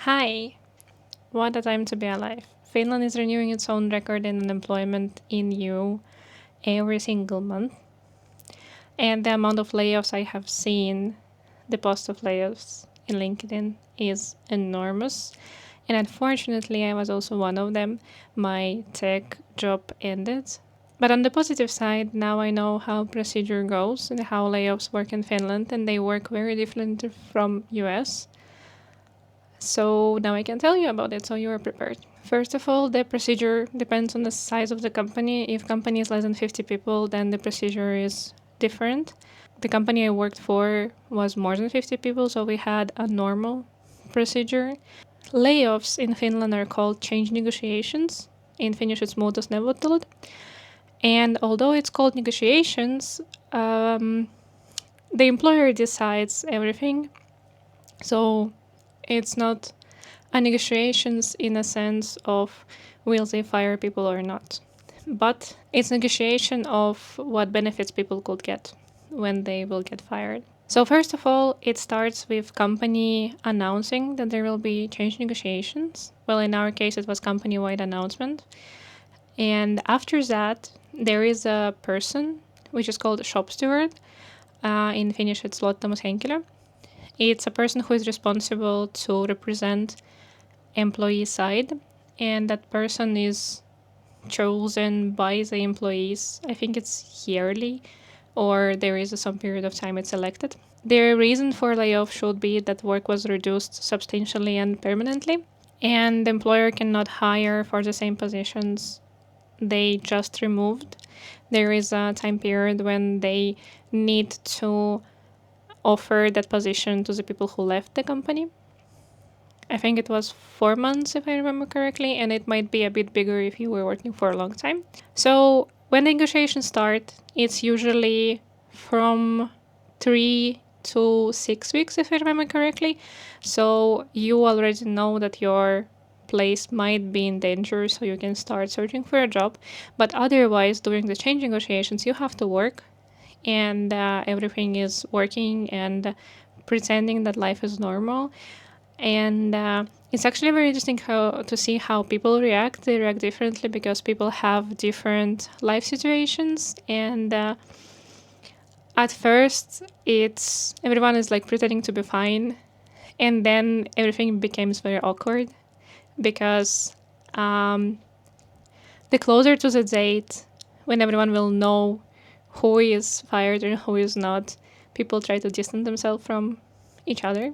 Hi, what a time to be alive. Finland is renewing its own record in unemployment in EU every single month. And the amount of layoffs I have seen, the post of layoffs in LinkedIn, is enormous. And unfortunately, I was also one of them. My tech job ended. But on the positive side, now I know how procedure goes and how layoffs work in Finland, and they work very different from US. So now I can tell you about it so you are prepared. First of all, the procedure depends on the size of the company. If company is less than 50 people, then the procedure is different. The company I worked for was more than 50 people, so we had a normal procedure. Layoffs in Finland are called change negotiations. In Finnish, it's Muutosneuvottelut. And although it's called negotiations, the employer decides everything. So it's not a negotiations in a sense of will they fire people or not. But it's negotiation of what benefits people could get when they will get fired. So first of all, it starts with company announcing that there will be change negotiations. Well, in our case, it was company-wide announcement. And after that, there is a person, which is called a shop steward. In Finnish, it's luottamushenkilö. It's a person who is responsible to represent employee side, and that person is chosen by the employees. I think it's yearly, or there is some period of time it's elected. Their reason for layoff should be that work was reduced substantially and permanently, and the employer cannot hire for the same positions they just removed. There is a time period when they need to offer that position to the people who left the company. I think it was 4 months, if I remember correctly, and it might be a bit bigger if you were working for a long time. So when negotiations start, it's usually from 3 to 6 weeks, if I remember correctly. So you already know that your place might be in danger, so you can start searching for a job. But otherwise, during the change negotiations, you have to work, and everything is working and pretending that life is normal. And it's actually very interesting to see how people react. They react differently because people have different life situations. And at first, it's everyone is like pretending to be fine, and then everything becomes very awkward because the closer to the date, when everyone will know who is fired and who is not, people try to distance themselves from each other.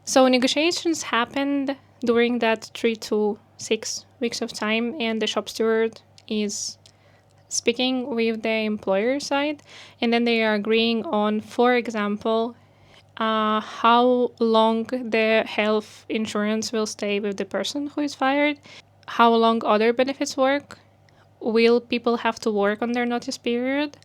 So negotiations happened during that 3 to 6 weeks of time, and the shop steward is speaking with the employer side, and then they are agreeing on, for example, how long the health insurance will stay with the person who is fired, how long other benefits work, will people have to work on their notice period,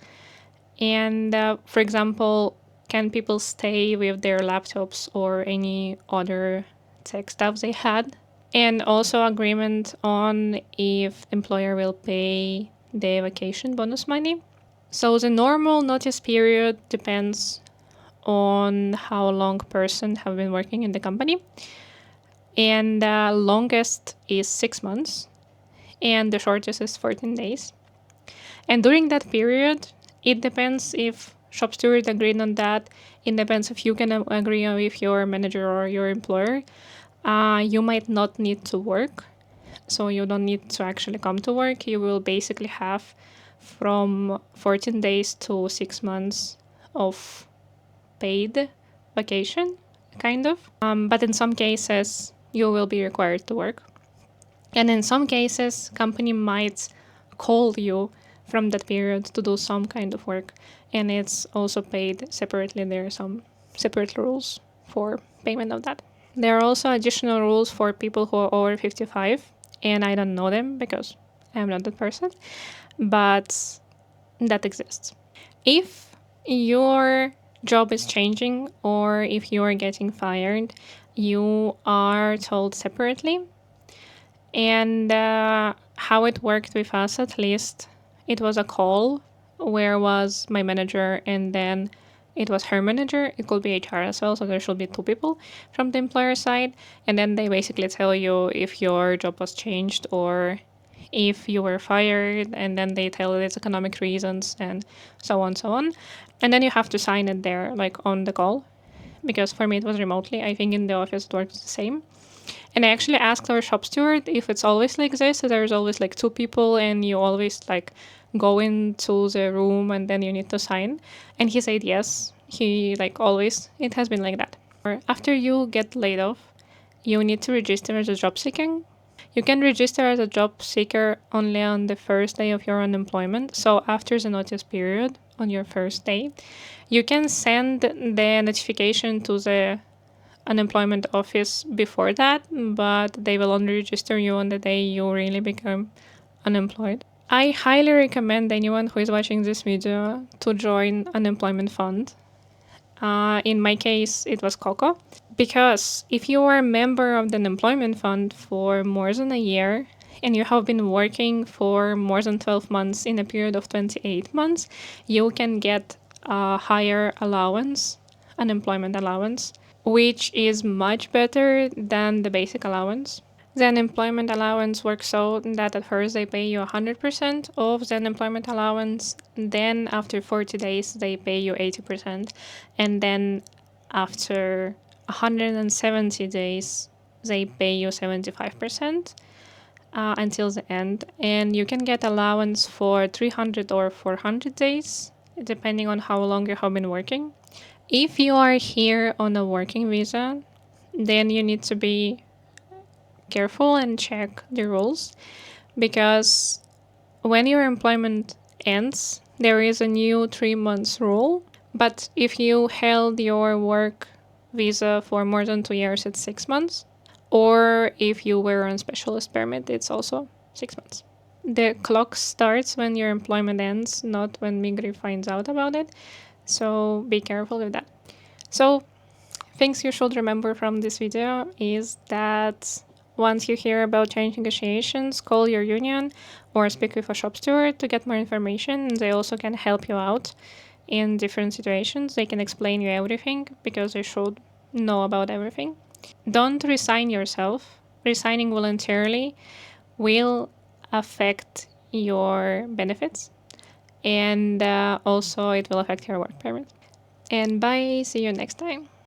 and for example, can people stay with their laptops or any other tech stuff they had? And also agreement on if employer will pay the vacation bonus money. So the normal notice period depends on how long person have been working in the company. And the longest is 6 months, and the shortest is 14 days. And during that period, it depends if shop steward agreed on that. It depends if you can agree with your manager or your employer. You might not need to work, so you don't need to actually come to work. You will basically have from 14 days to 6 months of paid vacation, kind of. But in some cases, you will be required to work. And in some cases, company might call you from that period to do some kind of work, and it's also paid separately. There are some separate rules for payment of that. There are also additional rules for people who are over 55, and I don't know them because I'm not that person, but that exists. If your job is changing or if you are getting fired, you are told separately. And how it worked with us, at least, it was a call where was my manager and then it was her manager, it could be HR as well, so there should be 2 people from the employer side, and then they basically tell you if your job was changed or if you were fired, and then they tell you it's economic reasons and so on. And then you have to sign it there, like on the call, because for me it was remotely. I think in the office it works the same. And I actually asked our shop steward if it's always like this, so there's always like 2 people and you always like go into the room and then you need to sign. And he said yes, he like always, it has been like that. Or after you get laid off, you need to register as a job seeking. You can register as a job seeker only on the first day of your unemployment. So after the notice period on your first day, you can send the notification to the unemployment office before that, but they will only register you on the day you really become unemployed. I highly recommend anyone who is watching this video to join unemployment fund. In my case, it was Coco. Because if you are a member of the unemployment fund for more than a year and you have been working for more than 12 months in a period of 28 months, you can get a higher allowance, unemployment allowance, which is much better than the basic allowance. The unemployment allowance works so that at first they pay you 100% of the unemployment allowance, then after 40 days they pay you 80%, and then after 170 days they pay you 75% until the end. And you can get allowance for 300 or 400 days, depending on how long you have been working. If you are here on a working visa, then you need to be careful and check the rules, because when your employment ends, there is a new 3 months rule. But if you held your work visa for more than 2 years, it's 6 months. Or if you were on specialist permit, it's also 6 months. The clock starts when your employment ends, not when Migri finds out about it. So be careful with that. So things you should remember from this video is that once you hear about change negotiations, call your union or speak with a shop steward to get more information. They also can help you out in different situations. They can explain you everything because they should know about everything. Don't resign yourself. Resigning voluntarily will affect your benefits, and also it will affect your work permit. And bye, see you next time.